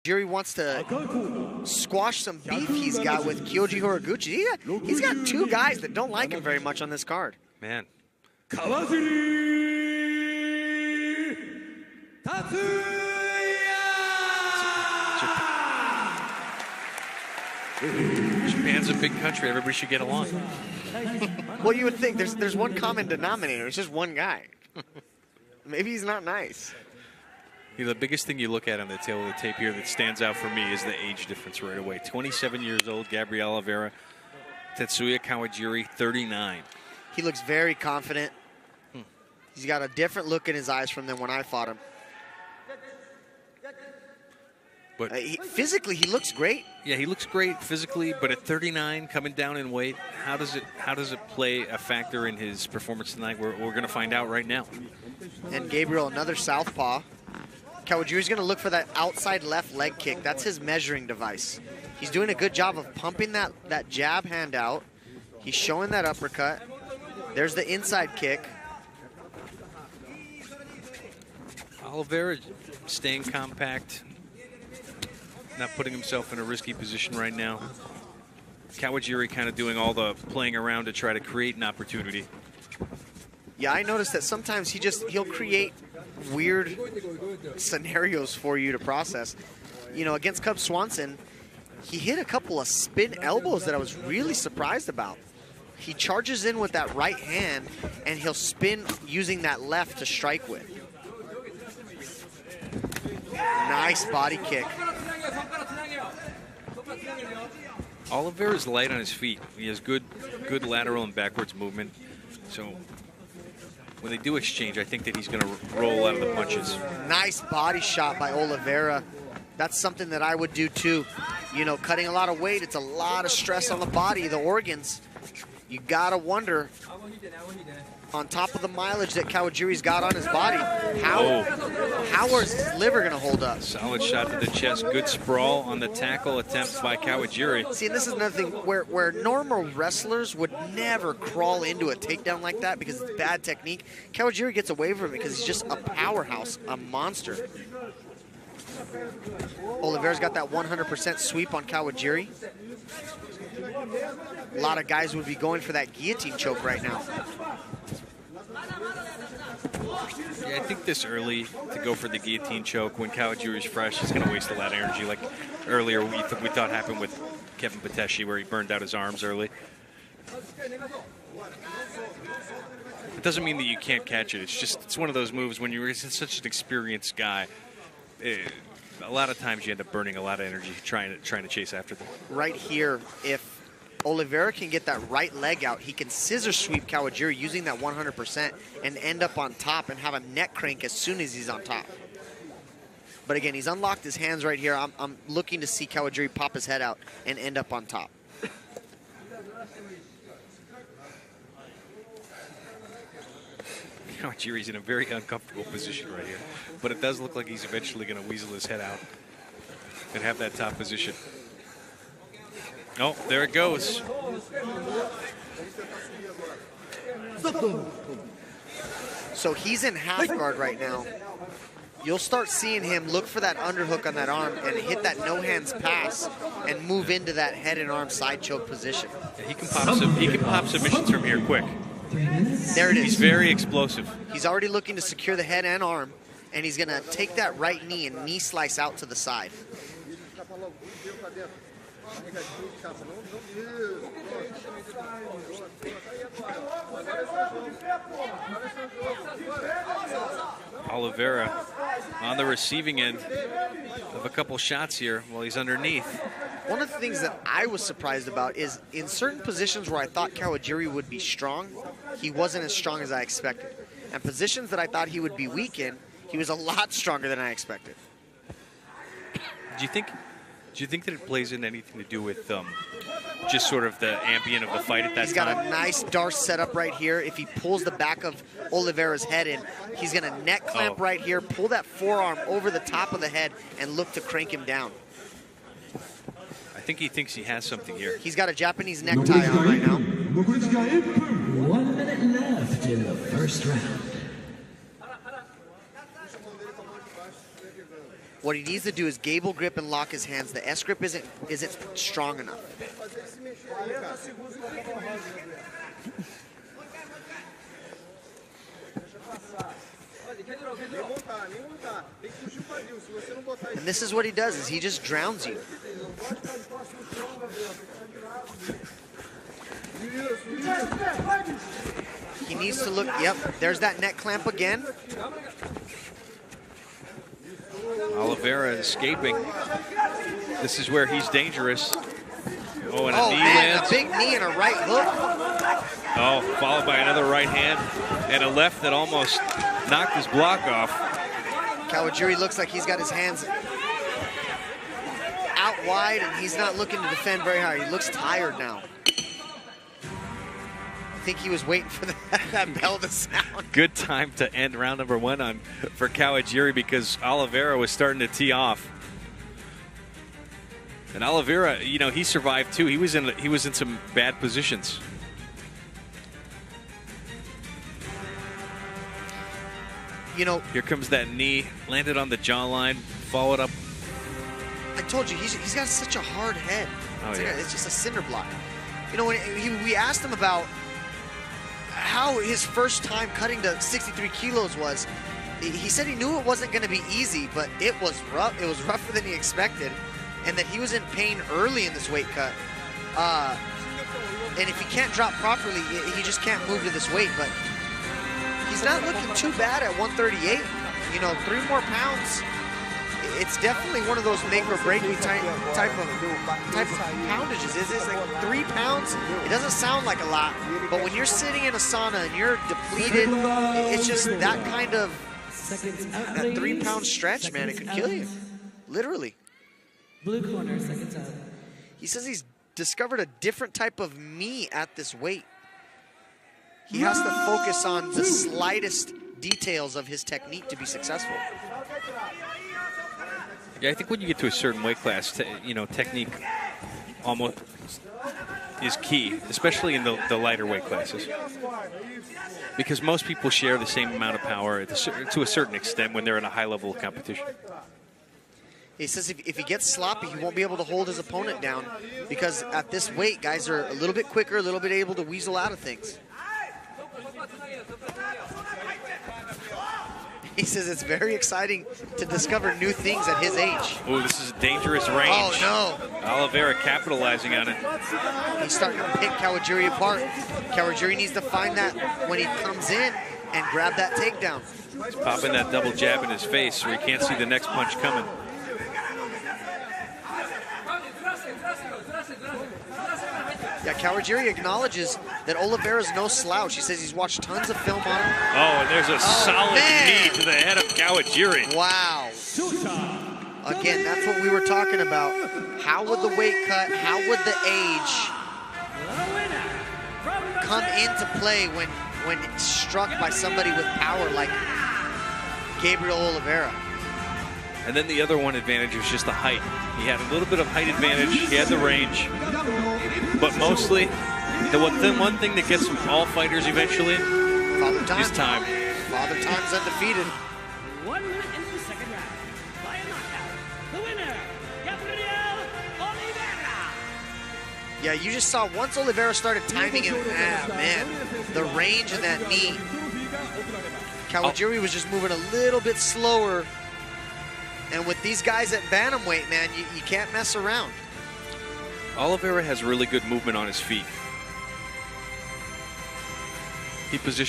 Kawajiri wants to squash some beef he's got with Kyoji Horiguchi. He's got two guys that don't like him very much on this card. Man. Kawajiri Tatsuya! Japan's a big country. Everybody should get along. Well, you would think there's one common denominator. It's just one guy. Maybe he's not nice. You know, the biggest thing you look at on the tail of the tape here that stands out for me is the age difference right away. 27 years old, Gabriel Oliveira. Tatsuya Kawajiri, 39. He looks very confident. He's got a different look in his eyes from them when I fought him. But physically, he looks great. Yeah, he looks great physically, but at 39, coming down in weight, how does it play a factor in his performance tonight? We're going to find out right now. And Gabriel, another southpaw. Kawajiri's going to look for that outside left leg kick. That's his measuring device. He's doing a good job of pumping that jab hand out. He's showing that uppercut. There's the inside kick. Oliveira staying compact, not putting himself in a risky position right now. Kawajiri kind of doing all the playing around to try to create an opportunity. Yeah, I noticed that sometimes he'll create weird scenarios for you to process. You know, against Cub Swanson, he hit a couple of spin elbows that I was really surprised about. He charges in with that right hand, and he'll spin using that left to strike with. Nice body kick. Oliveira's light on his feet. He has good lateral and backwards movement. So when they do exchange, I think that he's going to roll out of the punches. Nice body shot by Oliveira. That's something that I would do too. You know, cutting a lot of weight, it's a lot of stress on the body, the organs. You gotta wonder, on top of the mileage that Kawajiri's got on his body, how is his liver gonna hold up? Solid shot to the chest, good sprawl on the tackle attempt by Kawajiri. See, and this is another thing where normal wrestlers would never crawl into a takedown like that because it's bad technique. Kawajiri gets away from it because he's just a powerhouse, a monster. Oliveira's got that 100% sweep on Kawajiri. A lot of guys would be going for that guillotine choke right now. Yeah, I think this early to go for the guillotine choke when Kawajiri's fresh is going to waste a lot of energy. Like earlier we thought happened with Kevin Pateshi where he burned out his arms early. It doesn't mean that you can't catch it. It's one of those moves when you're such an experienced guy. A lot of times you end up burning a lot of energy trying to chase after them. Right here, if Oliveira can get that right leg out, he can scissor sweep Kawajiri using that 100% and end up on top and have a neck crank as soon as he's on top. But again, he's unlocked his hands right here. I'm looking to see Kawajiri pop his head out and end up on top. Kawajiri's in a very uncomfortable position right here. But it does look like he's eventually going to weasel his head out and have that top position. Oh, there it goes. So he's in half guard right now. You'll start seeing him look for that underhook on that arm and hit that no hands pass and move into that head and arm side choke position. Yeah, he can pop submissions from here quick. There it is. He's very explosive. He's already looking to secure the head and arm, and he's going to take that right knee and knee slice out to the side. Oliveira on the receiving end of a couple shots here while he's underneath. One of the things that I was surprised about is in certain positions where I thought Kawajiri would be strong, he wasn't as strong as I expected. And positions that I thought he would be weak in, he was a lot stronger than I expected. Do you think that it plays in anything to do with just sort of the ambient of the fight at that time? He's got a nice Darce setup right here. If he pulls the back of Oliveira's head in, he's going to neck clamp right here, pull that forearm over the top of the head, and look to crank him down. I think he thinks he has something here. He's got a Japanese necktie on right now. 1 minute left in the first round. What he needs to do is gable grip and lock his hands. The S grip isn't strong enough. And this is what he does, is he just drowns you. He needs to look, yep, there's that neck clamp again. Oliveira escaping. This is where he's dangerous. Oh, and a knee man, lands. a big knee and a right hook. Oh, followed by another right hand and a left that almost knocked his block off. Kawajiri looks like he's got his hands out wide and he's not looking to defend very hard. He looks tired now. I think he was waiting for that bell to sound. Good time to end round number 1 for Kawajiri because Oliveira was starting to tee off. And Oliveira, you know, he survived too. He was in some bad positions. You know, here comes that knee, landed on the jawline, followed up. I told you, he's got such a hard head. Oh, it's, yeah. it's just a cinder block. You know, when we asked him about how his first time cutting to 63 kilos was, he said he knew it wasn't going to be easy, but it was rough. It was rougher than he expected, and that he was in pain early in this weight cut. And if he can't drop properly, he just can't move to this weight. But he's not looking too bad at 138. You know, 3 more pounds. It's definitely one of those make or break me type of poundages. It's like 3 pounds. It doesn't sound like a lot, but when you're sitting in a sauna and you're depleted, it's just that kind of that 3 pound stretch, man. It could kill you, literally. Blue corner, seconds out. He says he's discovered a different type of me at this weight. He has to focus on the slightest details of his technique to be successful. Yeah, I think when you get to a certain weight class, you know, technique almost is key, especially in the lighter weight classes. Because most people share the same amount of power to a certain extent when they're in a high level of competition. He says if he gets sloppy, he won't be able to hold his opponent down because at this weight, guys are a little bit quicker, a little bit able to weasel out of things. He says it's very exciting to discover new things at his age. Oh, this is a dangerous range. Oh, no. Oliveira capitalizing on it. He's starting to pick Kawajiri apart. Kawajiri needs to find that when he comes in and grab that takedown. He's popping that double jab in his face where he can't see the next punch coming. Yeah, Kawajiri acknowledges that Oliveira's no slouch. He says he's watched tons of film on him. Oh, and there's a solid knee to the head of Kawajiri. Wow. Again, that's what we were talking about. How would the weight cut, how would the age come into play when it's struck by somebody with power like Gabriel Oliveira? And then the other one advantage was just the height. He had a little bit of height advantage. He had the range. But mostly, the one thing that gets all fighters eventually Father Time. is time. Father Time's undefeated. 1 minute into the second round. By a knockout, the winner, Gabriel Oliveira. Yeah, you just saw once Oliveira started timing him, man, the range of that knee. Kawajiri was just moving a little bit slower. And with these guys at bantamweight, man, you can't mess around. Oliveira has really good movement on his feet. He positions